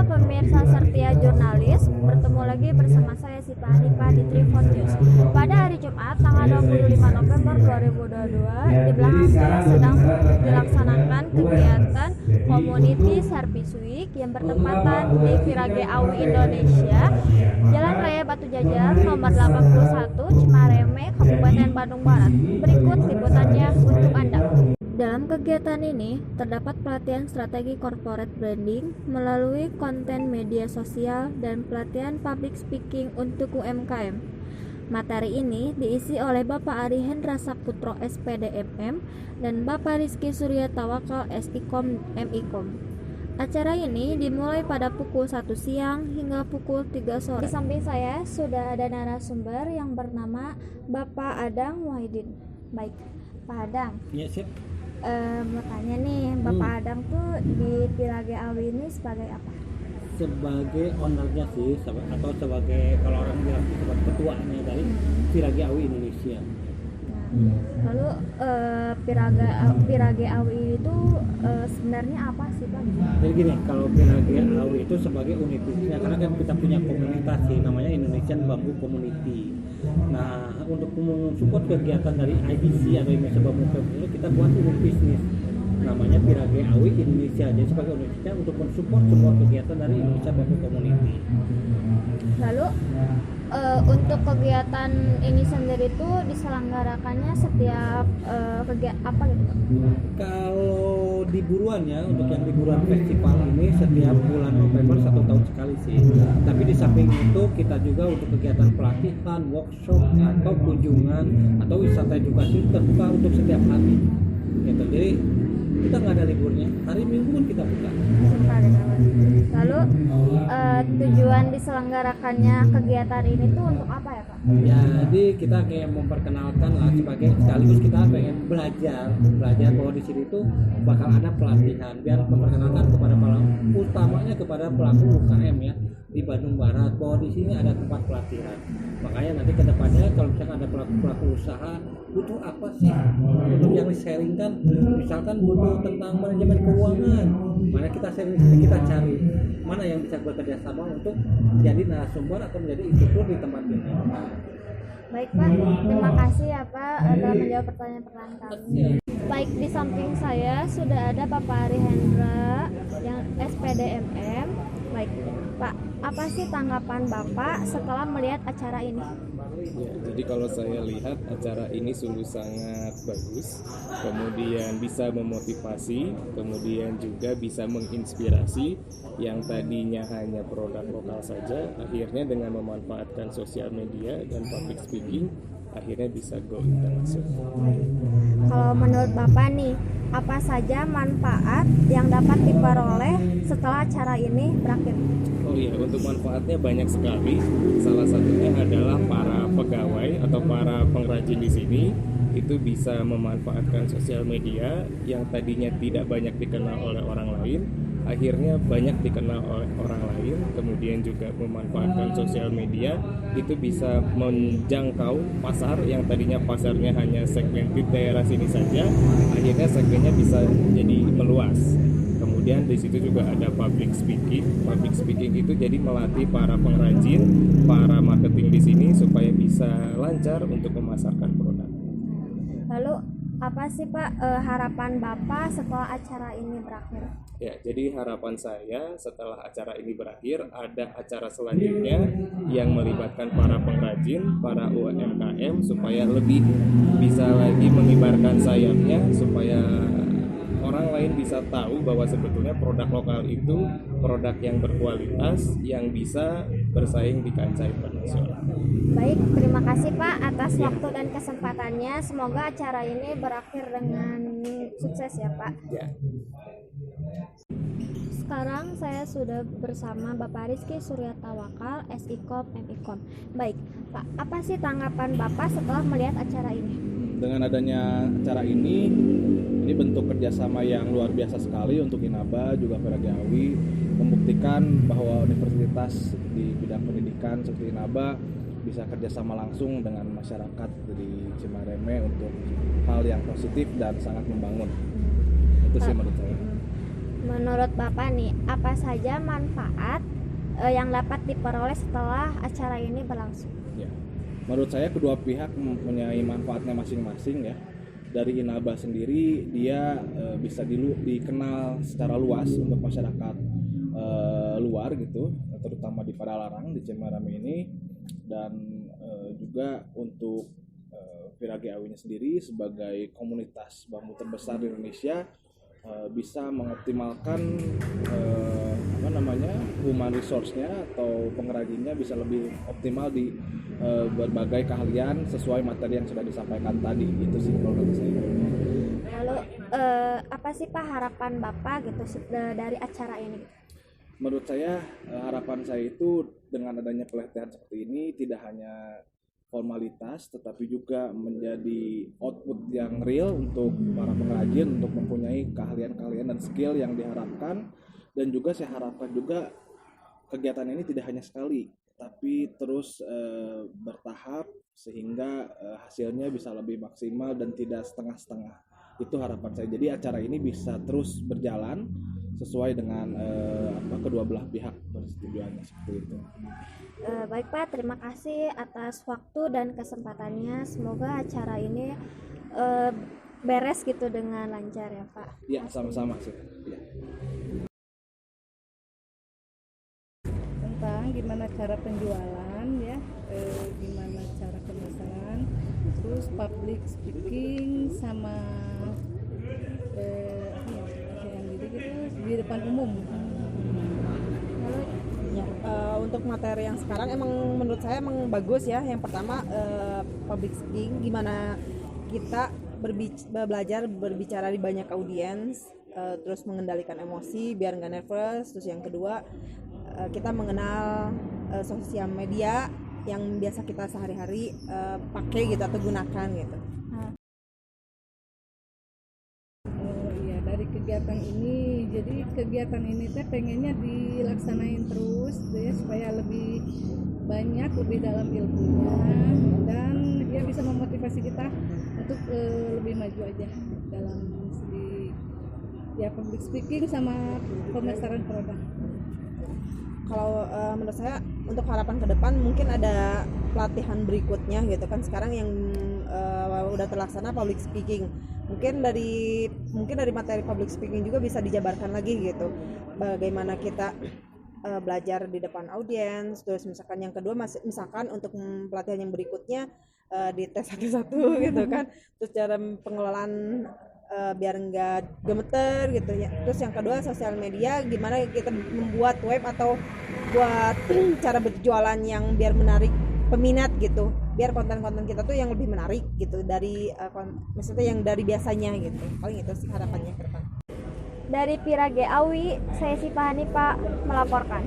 pemirsa setia jurnalis, bertemu lagi bersama saya Sita Hanifa di Tripod News. Pada hari Jumat tanggal 25 November 2022, di belakang saya sedang dilaksanakan kegiatan Community Service Week yang bertepatan di Virage Awi Indonesia, Jalan Raya Batu Jajar nomor 81 Cimareme, Kabupaten Bandung Barat. Berikut liputannya untuk Anda. Dalam kegiatan ini, terdapat pelatihan strategi corporate branding melalui konten media sosial dan pelatihan public speaking untuk UMKM. Materi ini diisi oleh Bapak Ari Hendra Saputro SPDMM dan Bapak Rizky Surya Tawakal SIKOM MIKOM. Acara ini dimulai pada pukul 1 siang hingga pukul 3 sore. Di samping saya sudah ada narasumber yang bernama Bapak Adang Wahidin. Baik, Pak Adang. Ya, siap. Mau tanya nih, Bapak Adang tuh di Virage Awi ini sebagai apa? Sebagai ownernya sih, atau sebagai kalau orang bilang sebagai ketuanya dari Virage Awi Indonesia. Nah, lalu Virage Awi itu sebenarnya apa sih, Pak? Jadi gini, kalau Virage Awi itu sebagai unitnya, karena kan kita punya komunitas sih, namanya Indonesian Bamboo Community. Nah, untuk mensupport kegiatan dari IBC atau Indonesia Bamboo Community, kita buat unit bisnis namanya Virage Awi Indonesia. Jadi sebagai unitnya untuk mensupport semua kegiatan dari Indonesia Bamboo Community. Lalu untuk kegiatan ini sendiri itu diselenggarakannya setiap kegiatan apa gitu? Kalau di Buruan ya, untuk yang di Buruan festival ini setiap bulan November 1 tahun sekali sih. Tapi di samping itu kita juga untuk kegiatan pelatihan, workshop atau kunjungan atau wisata edukasi terbuka untuk setiap hari. Gitu. Jadi kita nggak ada liburnya, hari Minggu pun kita buka. Lalu tujuan diselenggarakannya kegiatan ini tuh untuk apa ya, Pak? Jadi kita kayak memperkenalkan lah, sebagai sekaligus kita pengen belajar bahwa di sini tuh bakal ada pelatihan biar memperkenalkan kepada utamanya kepada pelaku UKM ya di Bandung Barat, bahwa di sini ada tempat pelatihan. Makanya nanti kedepannya kalau misalkan ada pelaku usaha butuh apa sih untuk yang di-sharingkan, misalkan butuh tentang manajemen keuangan, mana kita sharing, kita cari mana yang bisa bekerja sama untuk jadi narasumber atau menjadi instruktur di tempat ini. Baik, Pak, terima kasih ya, Pak, telah menjawab pertanyaan-pertanyaan kami. Baik, di samping saya sudah ada Bapak Ari Hendra yang SPDMM. Baik, Pak, apa sih tanggapan Bapak setelah melihat acara ini? Ya, jadi kalau saya lihat acara ini sungguh sangat bagus, kemudian bisa memotivasi, kemudian juga bisa menginspirasi yang tadinya hanya produk lokal saja, akhirnya dengan memanfaatkan sosial media dan public speaking, akhirnya bisa go internasional. Kalau menurut Bapak nih, apa saja manfaat yang dapat diperoleh setelah acara ini berakhir? Oh iya, untuk manfaatnya banyak sekali. Salah satunya adalah para pegawai atau para pengrajin di sini itu bisa memanfaatkan sosial media yang tadinya tidak banyak dikenal oleh orang lain, akhirnya banyak dikenal oleh orang lain. Kemudian juga memanfaatkan sosial media itu bisa menjangkau pasar yang tadinya pasarnya hanya segmented daerah sini saja, akhirnya segmennya bisa jadi meluas. Kemudian di situ juga ada public speaking. Public speaking itu jadi melatih para pengrajin, para marketing di sini supaya bisa lancar untuk memasarkan produk. Lalu apa sih, Pak, harapan Bapak setelah acara ini berakhir? Ya, jadi harapan saya setelah acara ini berakhir ada acara selanjutnya yang melibatkan para pengrajin, para UMKM supaya lebih bisa lagi mengibarkan sayapnya supaya orang lain bisa tahu bahwa sebetulnya produk lokal itu produk yang berkualitas yang bisa bersaing di kancah internasional. Baik, terima kasih Pak atas waktu dan kesempatannya. Semoga acara ini berakhir dengan sukses ya, Pak. Ya. Sekarang saya sudah bersama Bapak Rizky Surya Tawakal SIKOM MIKOM. Baik, Pak, apa sih tanggapan Bapak setelah melihat acara ini? Dengan adanya acara ini bentuk kerjasama yang luar biasa sekali untuk INABA juga Virage Awi, membuktikan bahwa universitas di bidang pendidikan seperti INABA bisa kerjasama langsung dengan masyarakat di Cimareme untuk hal yang positif dan sangat membangun. Itu sih menurut saya. Menurut Bapak nih, apa saja manfaat yang dapat diperoleh setelah acara ini berlangsung? Ya. Menurut saya kedua pihak mempunyai manfaatnya masing-masing ya. Dari Inaba sendiri dia bisa dikenal secara luas untuk masyarakat luar gitu, terutama di Padalarang di Cimarame ini, dan juga untuk Virageawinya sendiri sebagai komunitas bambu terbesar di Indonesia bisa mengoptimalkan human resource-nya atau pengrajinnya bisa lebih optimal di berbagai keahlian sesuai materi yang sudah disampaikan tadi. Itu sih kalau kata saya. Lalu apa sih Pak harapan Bapak gitu dari acara ini? Menurut saya harapan saya itu dengan adanya pelatihan seperti ini tidak hanya formalitas tetapi juga menjadi output yang real untuk para pengrajin untuk mempunyai keahlian-keahlian dan skill yang diharapkan, dan juga saya harapkan juga kegiatan ini tidak hanya sekali tapi terus bertahap sehingga hasilnya bisa lebih maksimal dan tidak setengah-setengah. Itu harapan saya. Jadi acara ini bisa terus berjalan sesuai dengan kedua belah pihak persetujuannya seperti itu. Baik Pak, terima kasih atas waktu dan kesempatannya. Semoga acara ini beres gitu dengan lancar ya Pak. Ya, sama-sama sih. Ya. Tentang gimana cara penjualan ya, gimana cara pemasaran, terus public speaking sama yang gitu di depan umum. Ya, untuk materi yang sekarang emang menurut saya emang bagus ya. Yang pertama public speaking, gimana kita belajar berbicara di banyak audiens, terus mengendalikan emosi biar nggak nervous. Terus yang kedua kita mengenal sosial media yang biasa kita sehari-hari pakai gitu atau gunakan gitu. Dari kegiatan ini, jadi kegiatan ini teh pengennya dilaksanain terus ya, supaya lebih banyak, lebih dalam ilmunya, dan ya bisa memotivasi kita untuk lebih maju aja dalam segi ya public speaking sama pemasaran produk. Kalau menurut saya untuk harapan ke depan mungkin ada pelatihan berikutnya gitu kan. Sekarang yang udah terlaksana public speaking, mungkin dari materi public speaking juga bisa dijabarkan lagi gitu, bagaimana kita belajar di depan audiens. Terus misalkan yang kedua misalkan untuk pelatihan yang berikutnya dites satu-satu gitu kan, terus cara pengelolaan biar nggak gemeter gitu ya. Terus yang kedua sosial media, gimana kita membuat web atau buat cara berjualan yang biar menarik peminat gitu, biar konten-konten kita tuh yang lebih menarik gitu dari maksudnya yang dari biasanya gitu. Paling itu sih harapannya ke depan. Dari Virageawi, saya Syifa Hanifah melaporkan.